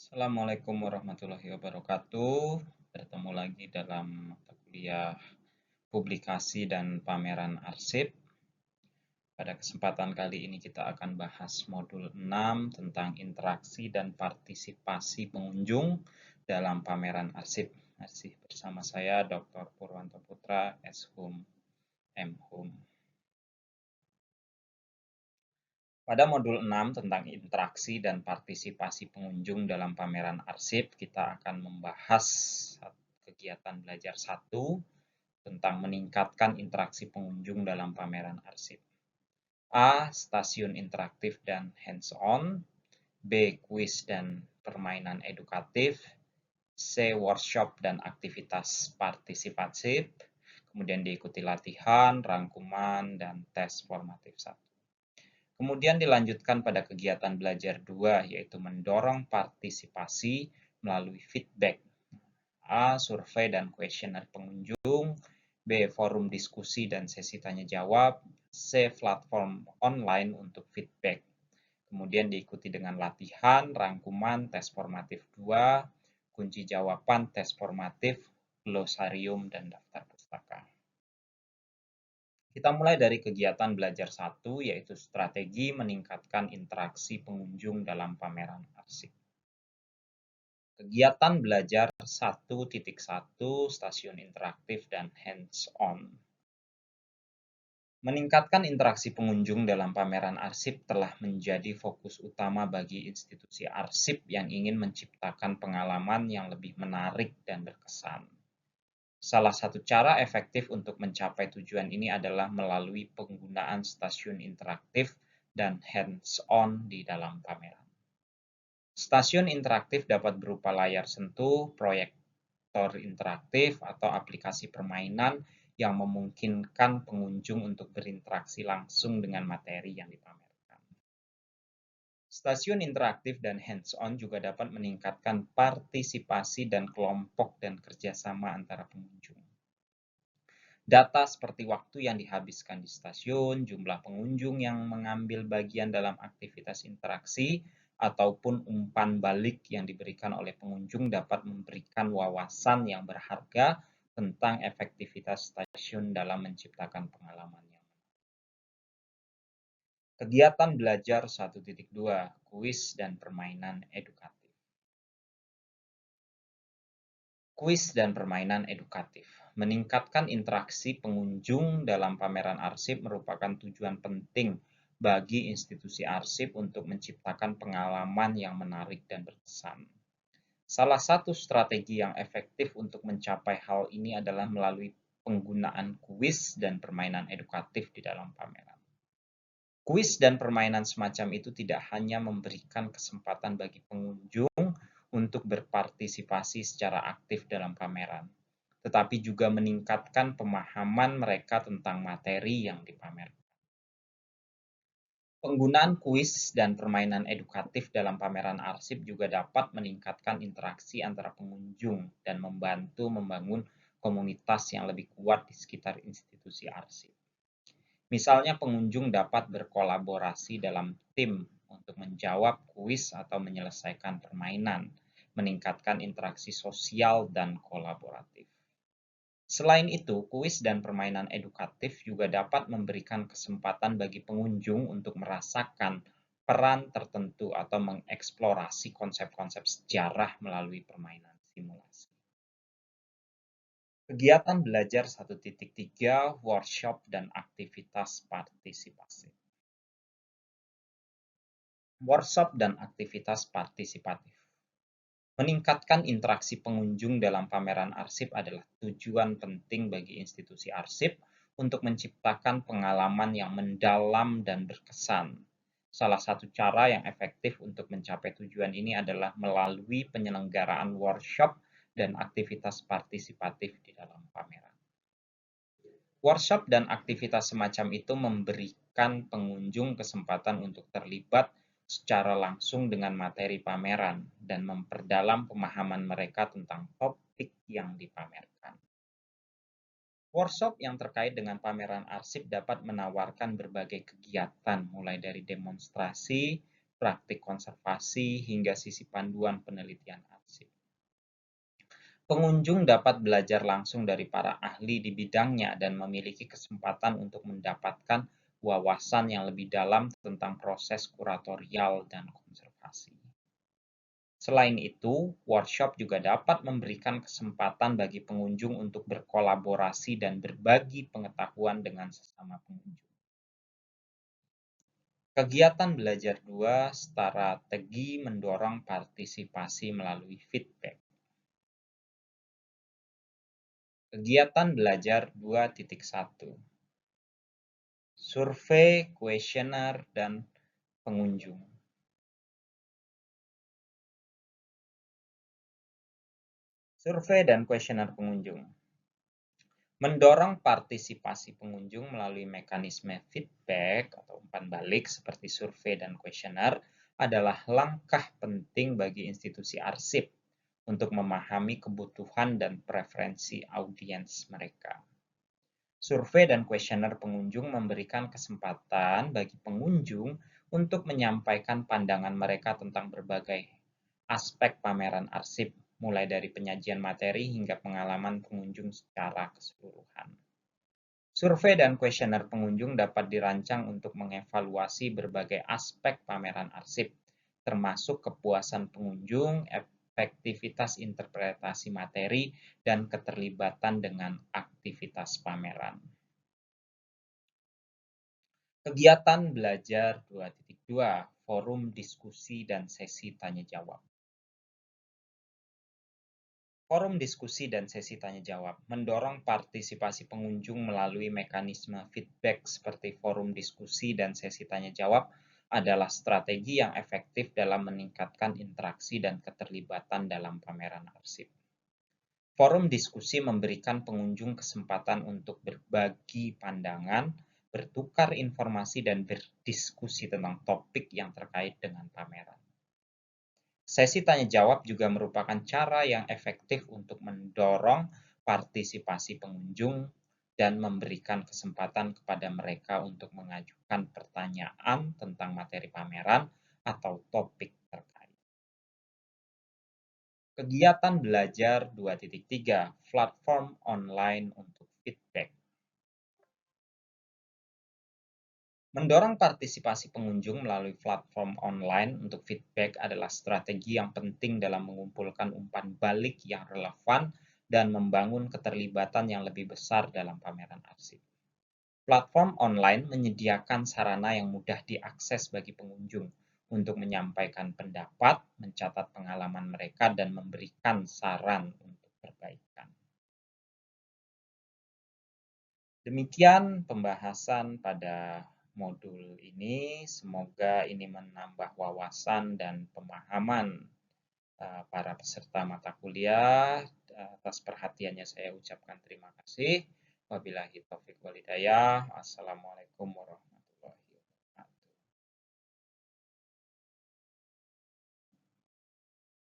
Assalamualaikum warahmatullahi wabarakatuh. Bertemu lagi dalam mata kuliah publikasi dan pameran arsip. Pada kesempatan kali ini kita akan bahas modul 6 tentang interaksi dan partisipasi pengunjung dalam pameran arsip. Masih bersama saya Dr. Purwanto Putra, S.Hum, M.Hum. Pada modul 6 tentang interaksi dan partisipasi pengunjung dalam pameran arsip, kita akan membahas kegiatan belajar 1 tentang meningkatkan interaksi pengunjung dalam pameran arsip. A. Stasiun interaktif dan hands-on. B. Kuis dan permainan edukatif. C. Workshop dan aktivitas partisipatif. Kemudian diikuti latihan, rangkuman, dan tes formatif 1. Kemudian dilanjutkan pada kegiatan belajar 2, yaitu mendorong partisipasi melalui feedback. A. Survei dan kuesioner pengunjung. B. Forum diskusi dan sesi tanya jawab. C. Platform online untuk feedback. Kemudian diikuti dengan latihan, rangkuman, tes formatif 2, kunci jawaban tes formatif, glosarium, dan daftar pustaka. Kita mulai dari kegiatan belajar 1, yaitu strategi meningkatkan interaksi pengunjung dalam pameran arsip. Kegiatan belajar 1.1 Stasiun interaktif dan hands-on. Meningkatkan interaksi pengunjung dalam pameran arsip telah menjadi fokus utama bagi institusi arsip yang ingin menciptakan pengalaman yang lebih menarik dan berkesan. Salah satu cara efektif untuk mencapai tujuan ini adalah melalui penggunaan stasiun interaktif dan hands-on di dalam pameran. Stasiun interaktif dapat berupa layar sentuh, proyektor interaktif, atau aplikasi permainan yang memungkinkan pengunjung untuk berinteraksi langsung dengan materi yang dipamerkan. Stasiun interaktif dan hands-on juga dapat meningkatkan partisipasi dan kelompok dan kerjasama antara pengunjung. Data seperti waktu yang dihabiskan di stasiun, jumlah pengunjung yang mengambil bagian dalam aktivitas interaksi, ataupun umpan balik yang diberikan oleh pengunjung dapat memberikan wawasan yang berharga tentang efektivitas stasiun dalam menciptakan pengalaman yang menarik. Kegiatan belajar 1.2 Kuis dan permainan edukatif. Kuis dan permainan edukatif. Meningkatkan interaksi pengunjung dalam pameran arsip merupakan tujuan penting bagi institusi arsip untuk menciptakan pengalaman yang menarik dan berkesan. Salah satu strategi yang efektif untuk mencapai hal ini adalah melalui penggunaan kuis dan permainan edukatif di dalam pameran. Kuis dan permainan semacam itu tidak hanya memberikan kesempatan bagi pengunjung untuk berpartisipasi secara aktif dalam pameran, tetapi juga meningkatkan pemahaman mereka tentang materi yang dipamerkan. Penggunaan kuis dan permainan edukatif dalam pameran arsip juga dapat meningkatkan interaksi antara pengunjung dan membantu membangun komunitas yang lebih kuat di sekitar institusi arsip. Misalnya pengunjung dapat berkolaborasi dalam tim untuk menjawab kuis atau menyelesaikan permainan, meningkatkan interaksi sosial dan kolaboratif. Selain itu, kuis dan permainan edukatif juga dapat memberikan kesempatan bagi pengunjung untuk merasakan peran tertentu atau mengeksplorasi konsep-konsep sejarah melalui permainan simulasi. Kegiatan belajar 1.3 Workshop dan aktivitas partisipasi. Workshop dan aktivitas partisipatif. Meningkatkan interaksi pengunjung dalam pameran arsip adalah tujuan penting bagi institusi arsip untuk menciptakan pengalaman yang mendalam dan berkesan. Salah satu cara yang efektif untuk mencapai tujuan ini adalah melalui penyelenggaraan workshop dan aktivitas partisipatif di dalam pameran. Workshop dan aktivitas semacam itu memberikan pengunjung kesempatan untuk terlibat secara langsung dengan materi pameran dan memperdalam pemahaman mereka tentang topik yang dipamerkan. Workshop yang terkait dengan pameran arsip dapat menawarkan berbagai kegiatan, mulai dari demonstrasi, praktik konservasi, hingga sisi panduan penelitian arsip. Pengunjung dapat belajar langsung dari para ahli di bidangnya dan memiliki kesempatan untuk mendapatkan wawasan yang lebih dalam tentang proses kuratorial dan konservasi. Selain itu, workshop juga dapat memberikan kesempatan bagi pengunjung untuk berkolaborasi dan berbagi pengetahuan dengan sesama pengunjung. Kegiatan belajar 2 strategi mendorong partisipasi melalui feedback. Kegiatan belajar 2.1 Survei, kuesioner, dan pengunjung. Survei dan kuesioner pengunjung. Mendorong partisipasi pengunjung melalui mekanisme feedback atau umpan balik seperti survei dan kuesioner adalah langkah penting bagi institusi arsip untuk memahami kebutuhan dan preferensi audiens mereka. Survei dan kuesioner pengunjung memberikan kesempatan bagi pengunjung untuk menyampaikan pandangan mereka tentang berbagai aspek pameran arsip, mulai dari penyajian materi hingga pengalaman pengunjung secara keseluruhan. Survei dan kuesioner pengunjung dapat dirancang untuk mengevaluasi berbagai aspek pameran arsip, termasuk kepuasan pengunjung, efektivitas interpretasi materi, dan keterlibatan dengan aktivitas pameran. Kegiatan belajar 2.2 Forum diskusi dan sesi tanya jawab. Forum diskusi dan sesi tanya jawab mendorong partisipasi pengunjung melalui mekanisme feedback seperti forum diskusi dan sesi tanya jawab adalah strategi yang efektif dalam meningkatkan interaksi dan keterlibatan dalam pameran arsip. Forum diskusi memberikan pengunjung kesempatan untuk berbagi pandangan, bertukar informasi, dan berdiskusi tentang topik yang terkait dengan pameran. Sesi tanya jawab juga merupakan cara yang efektif untuk mendorong partisipasi pengunjung dan memberikan kesempatan kepada mereka untuk mengajukan pertanyaan tentang materi pameran atau topik terkait. Kegiatan belajar 2.3 Platform online untuk feedback. Mendorong partisipasi pengunjung melalui platform online untuk feedback adalah strategi yang penting dalam mengumpulkan umpan balik yang relevan dan membangun keterlibatan yang lebih besar dalam pameran arsip. Platform online menyediakan sarana yang mudah diakses bagi pengunjung untuk menyampaikan pendapat, mencatat pengalaman mereka, dan memberikan saran untuk perbaikan. Demikian pembahasan pada modul ini. Semoga ini menambah wawasan dan pemahaman para peserta mata kuliah. Atas perhatiannya saya ucapkan terima kasih. Wabillahi taufiq wal hidayah. Assalamualaikum warahmatullahi wabarakatuh.